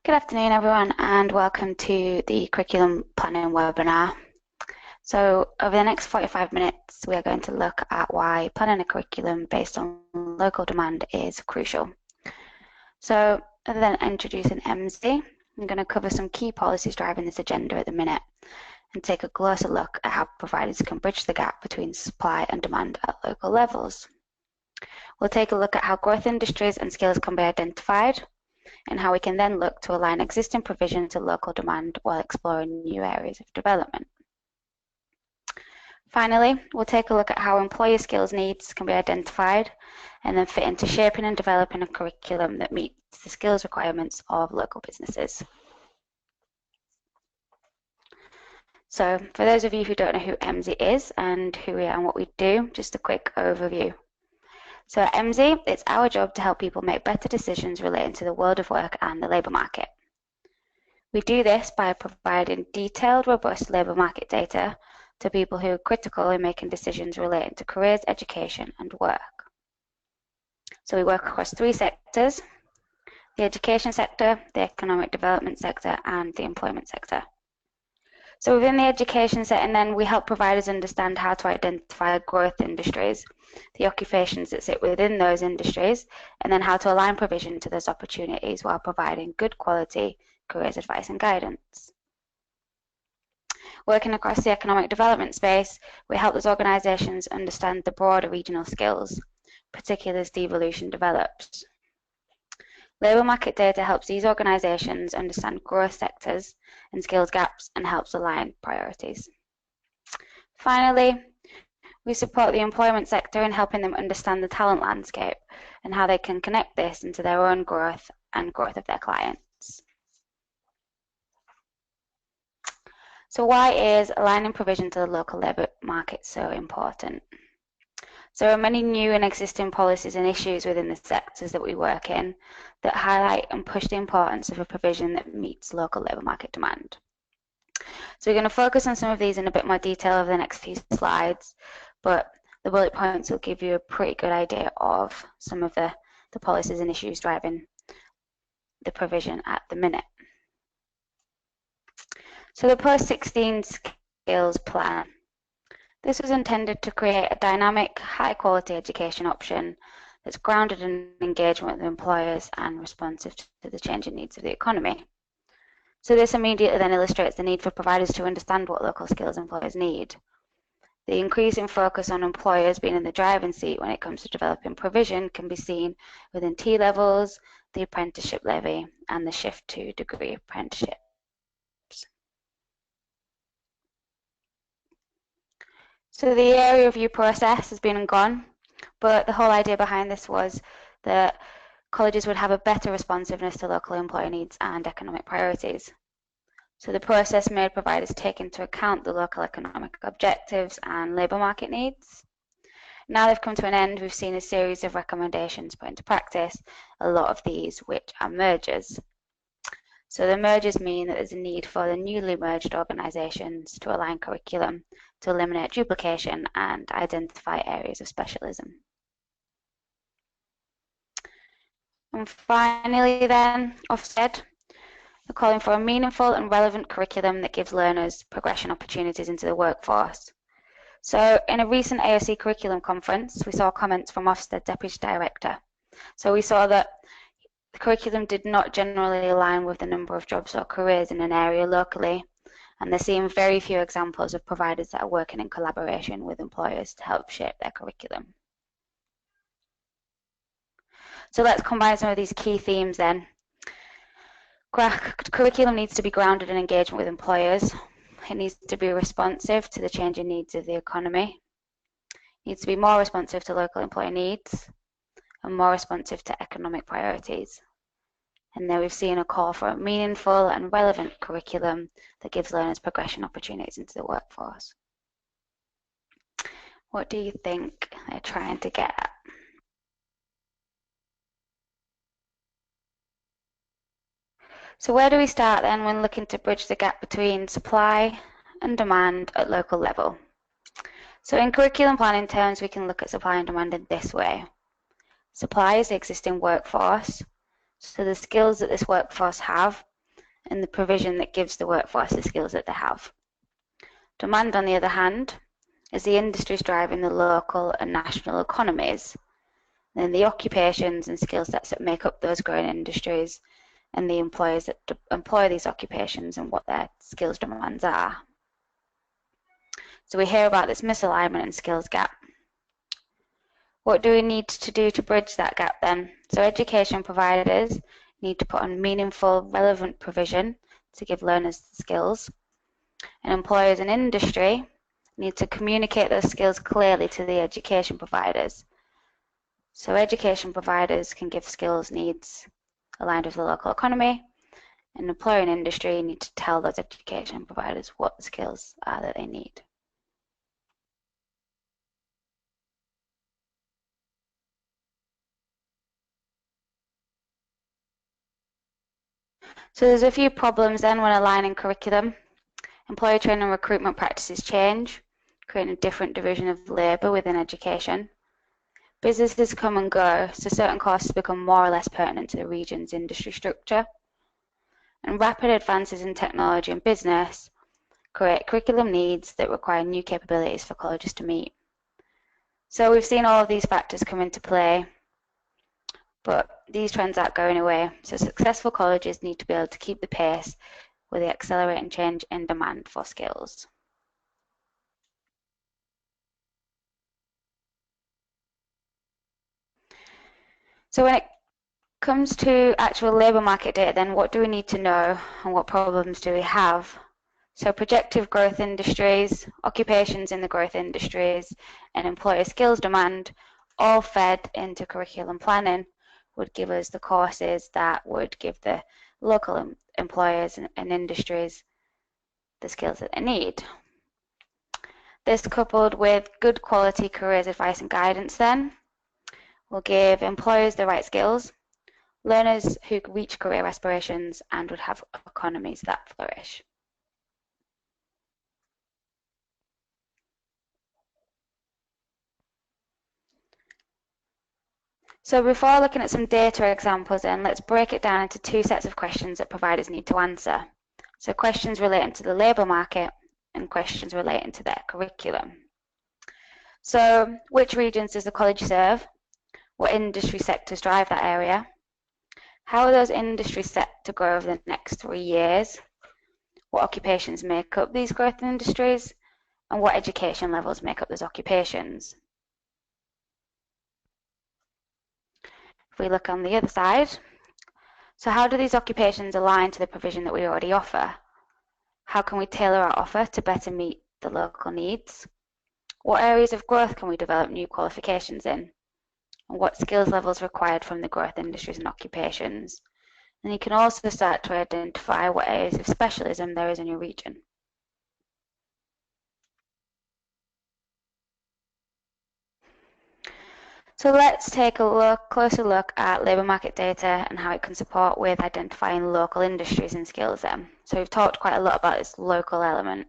Good afternoon, everyone, and welcome to the curriculum planning webinar. So over the next 45 minutes, we are going to look at why planning a curriculum based on local demand is crucial. So other than introducing Emsi, I'm going to cover some key policies driving this agenda at the minute and take a closer look at how providers can bridge the gap between supply and demand at local levels. We'll take a look at how growth industries and skills can be identified, and how we can then look to align existing provision to local demand while exploring new areas of development. Finally, we'll take a look at how employer skills needs can be identified and then fit into shaping and developing a curriculum that meets the skills requirements of local businesses. So for those of you who don't know who Emsi is and who we are and what we do, just a quick overview. So at Emsi, it's our job to help people make better decisions relating to the world of work and the labour market. We do this by providing detailed, robust labour market data to people who are critical in making decisions relating to careers, education and work. So we work across three sectors: the education sector, the economic development sector and the employment sector. So within the education setting then, we help providers understand how to identify growth industries, the occupations that sit within those industries, and then how to align provision to those opportunities while providing good quality careers advice and guidance. Working across the economic development space, we help those organisations understand the broader regional skills, particularly as devolution develops. Labour market data helps these organisations understand growth sectors and skills gaps and helps align priorities. Finally, we support the employment sector in helping them understand the talent landscape and how they can connect this into their own growth and growth of their clients. So why is aligning provision to the local labour market so important? So there are many new and existing policies and issues within the sectors that we work in that highlight and push the importance of a provision that meets local labour market demand. So we're going to focus on some of these in a bit more detail over the next few slides, but the bullet points will give you a pretty good idea of some of the policies and issues driving the provision at the minute. So the post-16 skills plan. This was intended to create a dynamic, high-quality education option that's grounded in engagement with employers and responsive to the changing needs of the economy. So this immediately then illustrates the need for providers to understand what local skills employers need. The increasing focus on employers being in the driving seat when it comes to developing provision can be seen within T-levels, the apprenticeship levy, and the shift to degree apprenticeships. So the area review process has been and gone, but the whole idea behind this was that colleges would have a better responsiveness to local employer needs and economic priorities. So the process made providers take into account the local economic objectives and labour market needs. Now they've come to an end, we've seen a series of recommendations put into practice, a lot of these which are mergers. So the mergers mean that there's a need for the newly merged organisations to align curriculum to eliminate duplication and identify areas of specialism. And finally then, Ofsted are calling for a meaningful and relevant curriculum that gives learners progression opportunities into the workforce. So in a recent AOC curriculum conference, we saw comments from Ofsted Deputy Director. So we saw that the curriculum did not generally align with the number of jobs or careers in an area locally, and they're seeing very few examples of providers that are working in collaboration with employers to help shape their curriculum. So let's combine some of these key themes then. Curriculum needs to be grounded in engagement with employers. It needs to be responsive to the changing needs of the economy. It needs to be more responsive to local employer needs and more responsive to economic priorities. And then we've seen a call for a meaningful and relevant curriculum that gives learners progression opportunities into the workforce. What do you think they're trying to get at? So where do we start then when looking to bridge the gap between supply and demand at local level? So in curriculum planning terms, we can look at supply and demand in this way. Supply is the existing workforce, so the skills that this workforce have and the provision that gives the workforce the skills that they have. Demand, on the other hand, is the industries driving the local and national economies, then the occupations and skill sets that make up those growing industries, and the employers that employ these occupations and what their skills demands are. So we hear about this misalignment and skills gap. What do we need to do to bridge that gap then? So education providers need to put on meaningful, relevant provision to give learners the skills, and employers and industry need to communicate those skills clearly to the education providers. So education providers can give skills needs aligned with the local economy, and employer and industry need to tell those education providers what the skills are that they need. So there's a few problems then when aligning curriculum. Employer training and recruitment practices change, creating a different division of labour within education. Businesses come and go, so certain courses become more or less pertinent to the region's industry structure. And rapid advances in technology and business create curriculum needs that require new capabilities for colleges to meet. So we've seen all of these factors come into play, but these trends aren't going away. So successful colleges need to be able to keep the pace with the accelerating change in demand for skills. So when it comes to actual labour market data, then what do we need to know and what problems do we have? So projective growth industries, occupations in the growth industries, and employer skills demand all fed into curriculum planning would give us the courses that would give the local employers and industries the skills that they need. This, coupled with good quality careers advice and guidance, then will give employers the right skills, learners who reach career aspirations, and would have economies that flourish. So before looking at some data examples then, let's break it down into two sets of questions that providers need to answer. So questions relating to the labour market and questions relating to their curriculum. So which regions does the college serve? What industry sectors drive that area? How are those industries set to grow over the next 3 years? What occupations make up these growth industries? And what education levels make up those occupations? If we look on the other side, so how do these occupations align to the provision that we already offer? How can we tailor our offer to better meet the local needs? What areas of growth can we develop new qualifications in? And what skills levels required from the growth industries and occupations? And you can also start to identify what areas of specialism there is in your region. So let's take a closer look at labour market data and how it can support with identifying local industries and skills then. So we've talked quite a lot about this local element.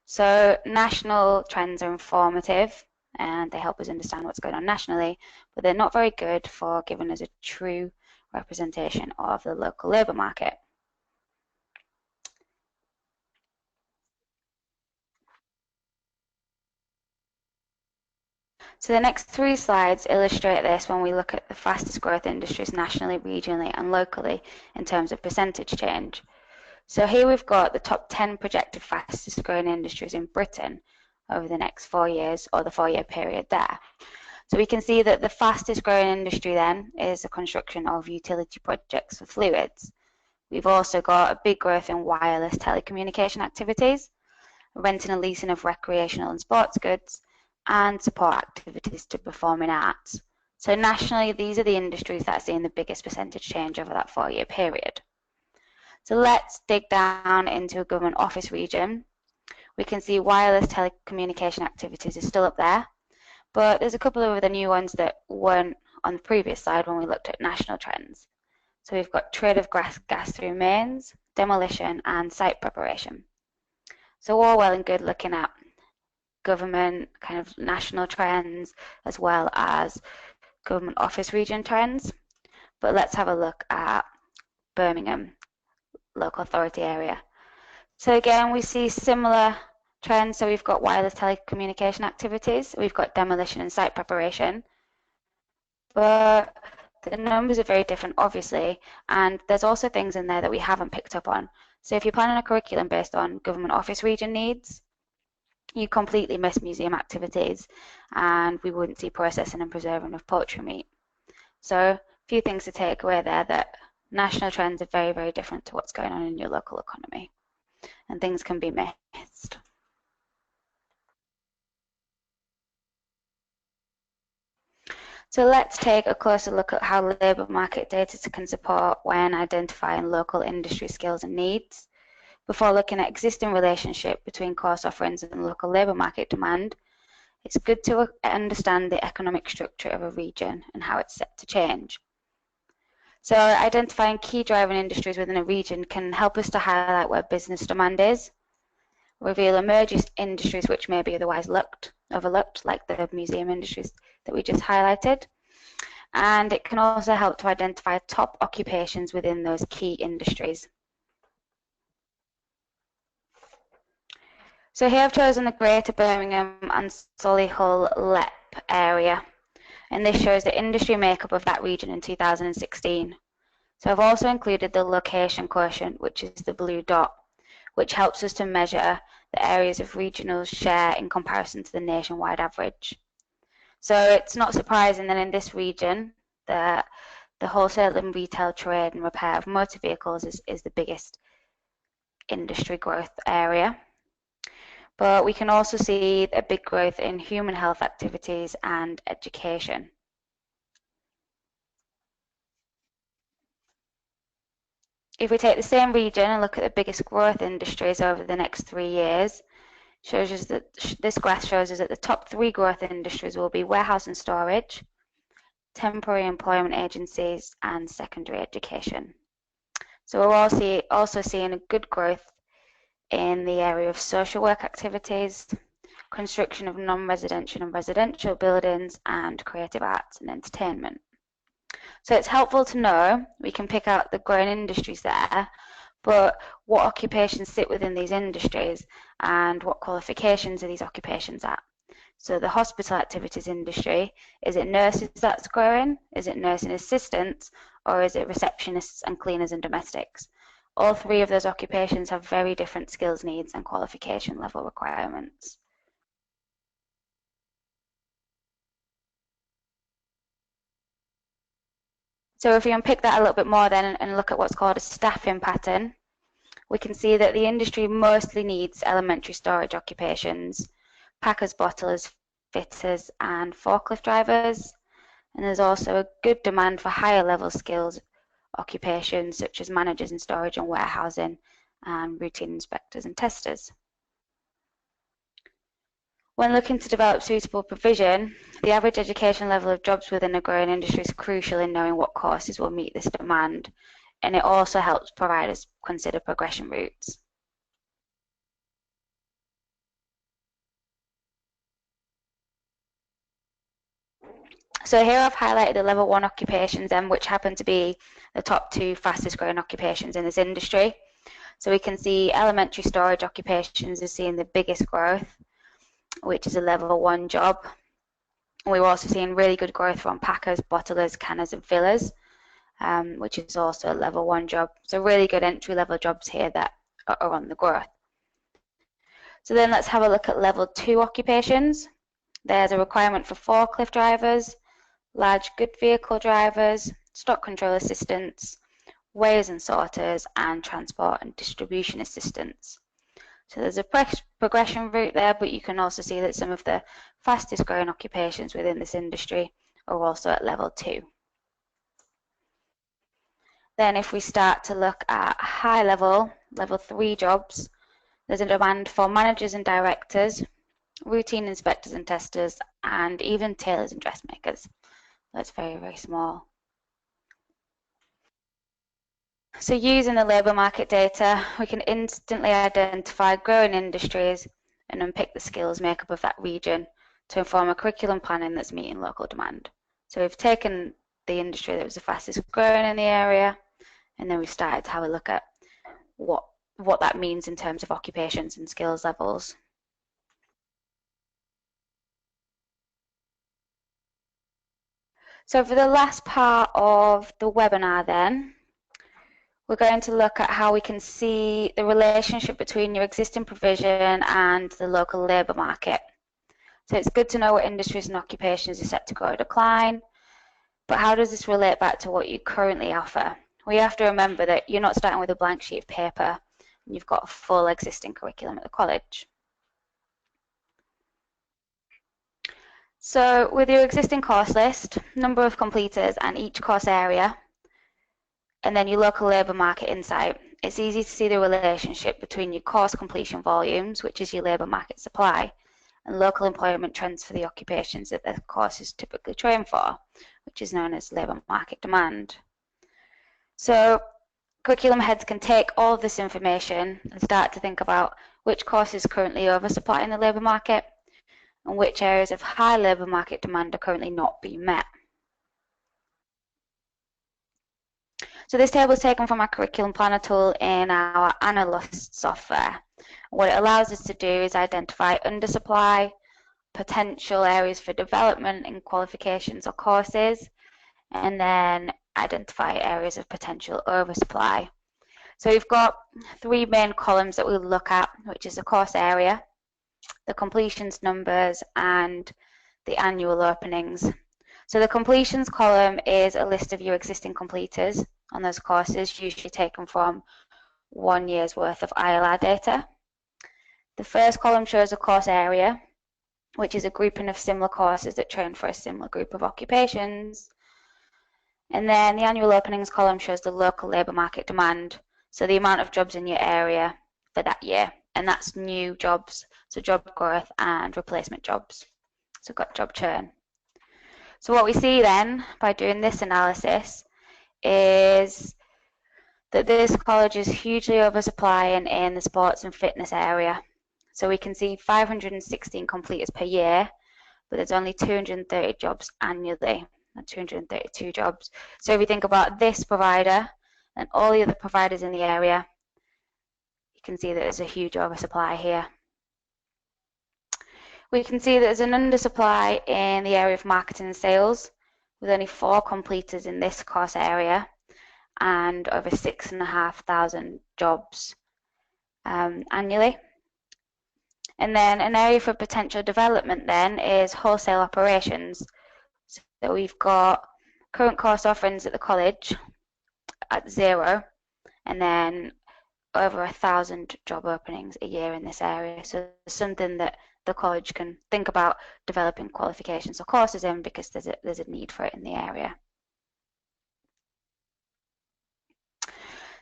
So national trends are informative and they help us understand what's going on nationally, but they're not very good for giving us a true representation of the local labour market. So the next 3 slides illustrate this when we look at the fastest growth industries nationally, regionally and locally in terms of percentage change. So here we've got the top 10 projected fastest growing industries in Britain over the next 4 years, or the 4-year period there. So we can see that the fastest growing industry then is the construction of utility projects for fluids. We've also got a big growth in wireless telecommunication activities, renting and leasing of recreational and sports goods, and support activities to performing arts. So nationally, these are the industries that are seeing the biggest percentage change over that 4-year period. So let's dig down into a government office region. We can see wireless telecommunication activities are still up there, but there's a couple of the new ones that weren't on the previous slide when we looked at national trends. So we've got trade of gas through mains, demolition, and site preparation. So all well and good looking at government kind of national trends as well as government office region trends. But let's have a look at Birmingham. local authority area. So again, we see similar trends. So we've got wireless telecommunication activities, we've got demolition and site preparation, but the numbers are very different, obviously, and there's also things in there that we haven't picked up on. So if you're planning a curriculum based on government office region needs, you completely miss museum activities, and we wouldn't see processing and preserving of poultry meat. So a few things to take away there, that national trends are very, very different to what's going on in your local economy, and things can be missed. So let's take a closer look at how labour market data can support when identifying local industry skills and needs. Before looking at existing relationship between course offerings and local labour market demand, it's good to understand the economic structure of a region and how it's set to change. So identifying key driving industries within a region can help us to highlight where business demand is, reveal emerging industries which may be otherwise overlooked, like the museum industries that we just highlighted, and it can also help to identify top occupations within those key industries. So here I've chosen the Greater Birmingham and Solihull LEP area, and this shows the industry makeup of that region in 2016. So I've also included the location quotient, which is the blue dot, which helps us to measure the areas of regional share in comparison to the nationwide average. So it's not surprising that in this region, the wholesale and retail trade and repair of motor vehicles is the biggest industry growth area. But we can also see a big growth in human health activities and education. If we take the same region and look at the biggest growth industries over the next 3 years, shows us that this graph shows us that the top 3 growth industries will be warehouse and storage, temporary employment agencies, and secondary education. So we're also seeing a good growth in the area of social work activities, construction of non-residential and residential buildings, and creative arts and entertainment. So it's helpful to know we can pick out the growing industries there, but what occupations sit within these industries and what qualifications are these occupations at? So the hospital activities industry, is it nurses that's growing? Is it nursing assistants? Or is it receptionists and cleaners and domestics? All 3 of those occupations have very different skills needs and qualification level requirements. So if we unpick that a little bit more then and look at what's called a staffing pattern, we can see that the industry mostly needs elementary storage occupations, packers, bottlers, fitters, and forklift drivers. And there's also a good demand for higher level skills occupations such as managers in storage and warehousing and routine inspectors and testers. When looking to develop suitable provision, the average education level of jobs within a growing industry is crucial in knowing what courses will meet this demand, and it also helps providers consider progression routes. So here I've highlighted the level 1 occupations then, which happen to be the top 2 fastest growing occupations in this industry. So we can see elementary storage occupations are seeing the biggest growth, which is a level 1 job. We're also seeing really good growth from packers, bottlers, canners and fillers, which is also a level 1 job. So really good entry level jobs here that are on the growth. So then let's have a look at level 2 occupations. There's a requirement for forklift drivers, large good vehicle drivers, stock control assistants, weighers and sorters, and transport and distribution assistants. So there's a progression route there, but you can also see that some of the fastest growing occupations within this industry are also at level 2. Then if we start to look at high level 3 jobs, there's a demand for managers and directors, routine inspectors and testers, and even tailors and dressmakers. That's very, very small. So using the labour market data, we can instantly identify growing industries and unpick the skills makeup of that region to inform a curriculum planning that's meeting local demand. So we've taken the industry that was the fastest growing in the area, and then we started to have a look at what that means in terms of occupations and skills levels. So for the last part of the webinar then, we're going to look at how we can see the relationship between your existing provision and the local labour market. So it's good to know what industries and occupations are set to grow or decline, but how does this relate back to what you currently offer? We have to remember that you're not starting with a blank sheet of paper, and you've got a full existing curriculum at the college. So with your existing course list, number of completers and each course area, and then your local labour market insight, it's easy to see the relationship between your course completion volumes, which is your labour market supply, and local employment trends for the occupations that the course is typically trained for, which is known as labour market demand. So curriculum heads can take all of this information and start to think about which courses currently oversupplying the labour market and which areas of high labour market demand are currently not being met. So this table is taken from our curriculum planner tool in our Analyst software. What it allows us to do is identify undersupply, potential areas for development in qualifications or courses, and then identify areas of potential oversupply. So we've got three main columns that we'll look at, which is the course area, the completions numbers, and the annual openings. So the completions column is a list of your existing completers on those courses, usually taken from 1 year's worth of ILR data. The first column shows a course area, which is a grouping of similar courses that train for a similar group of occupations. And then the annual openings column shows the local labour market demand, so the amount of jobs in your area for that year, and that's new jobs, so job growth and replacement jobs. So we've got job churn. So what we see then by doing this analysis is that this college is hugely oversupplying in the sports and fitness area. So we can see 516 completers per year, but there's only 230 jobs annually, 232 jobs. So if you think about this provider and all the other providers in the area, you can see that there's a huge oversupply here. We can see that there's an undersupply in the area of marketing and sales, with only 4 completers in this course area and over 6,500 jobs annually. And then an area for potential development then is wholesale operations. So we've got current course offerings at the college at 0, and then over 1,000 job openings a year in this area. So something that the college can think about developing qualifications or courses in, because there's a need for it in the area.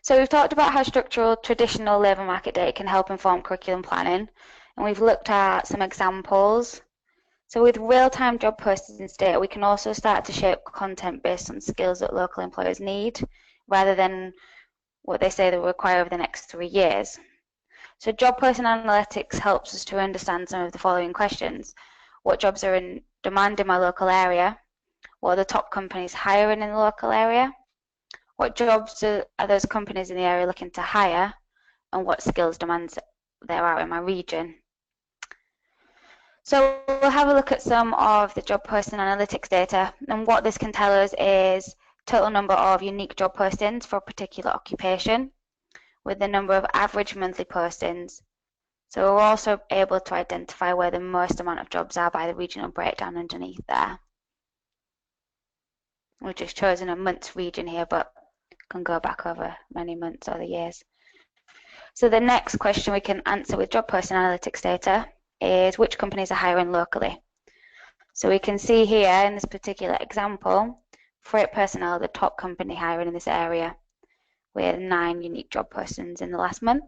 So we've talked about how structural traditional labour market data can help inform curriculum planning, and we've looked at some examples. So with real-time job postings data, we can also start to shape content based on skills that local employers need, rather than what they say they require over the next 3 years. So job posting analytics helps us to understand some of the following questions. What jobs are in demand in my local area? What are the top companies hiring in the local area? What jobs are those companies in the area looking to hire? And what skills demands there are in my region? So we'll have a look at some of the job posting analytics data, and what this can tell us is total number of unique job postings for a particular occupation, with the number of average monthly postings. So we're also able to identify where the most amount of jobs are by the regional breakdown underneath there. We've just chosen a month's region here, but can go back over many months or the years. So the next question we can answer with job posting analytics data is which companies are hiring locally. So we can see here in this particular example, Freight Personnel, the top company hiring in this area, with 9 unique job postings in the last month.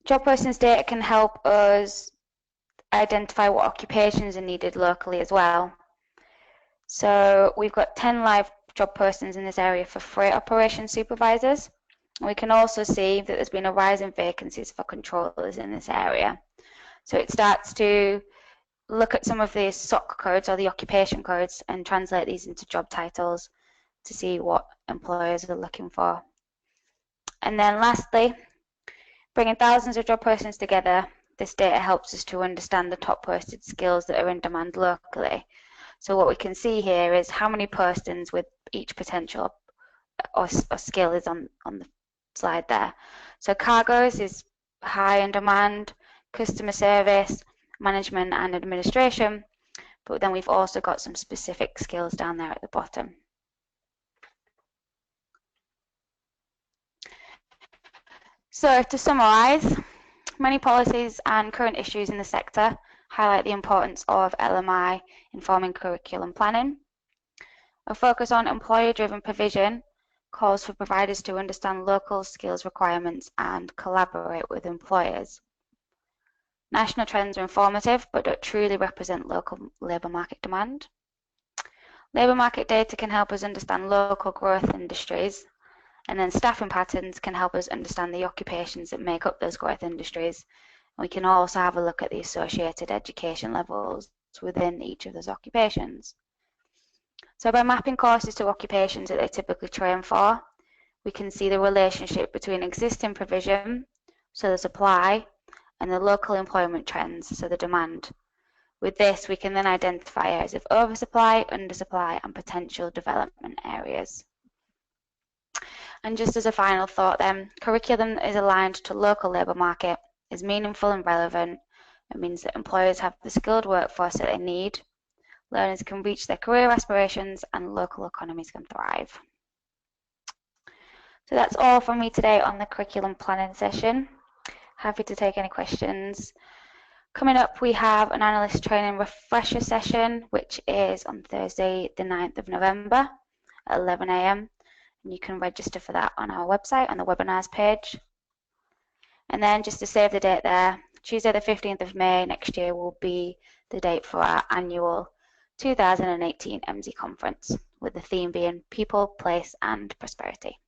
Job postings data can help us identify what occupations are needed locally as well. So we've got 10 live job postings in this area for freight operations supervisors. We can also see that there's been a rise in vacancies for controllers in this area. So it starts to look at some of these SOC codes, or the occupation codes, and translate these into job titles. to see what employers are looking for. And then lastly, bringing thousands of job postings together, this data helps us to understand the top posted skills that are in demand locally. So what we can see here is how many postings with each potential or skill is on the slide there. So cargoes is high in demand, customer service, management and administration, but then we've also got some specific skills down there at the bottom. So to summarise, many policies and current issues in the sector highlight the importance of LMI informing curriculum planning. A focus on employer-driven provision calls for providers to understand local skills requirements and collaborate with employers. National trends are informative but don't truly represent local labour market demand. Labour market data can help us understand local growth industries, and then staffing patterns can help us understand the occupations that make up those growth industries. We can also have a look at the associated education levels within each of those occupations. So by mapping courses to occupations that they typically train for, we can see the relationship between existing provision, so the supply, and the local employment trends, so the demand. With this, we can then identify areas of oversupply, undersupply, and potential development areas. And just as a final thought then, curriculum that is aligned to local labour market is meaningful and relevant. It means that employers have the skilled workforce that they need, learners can reach their career aspirations, and local economies can thrive. So that's all from me today on the curriculum planning session. Happy to take any questions. Coming up, we have an analyst training refresher session, which is on Thursday, the 9th of November at 11 AM. And you can register for that on our website on the webinars page. And then just to save the date there, Tuesday the 15th of May next year will be the date for our annual 2018 Emsi conference, with the theme being People, Place and Prosperity.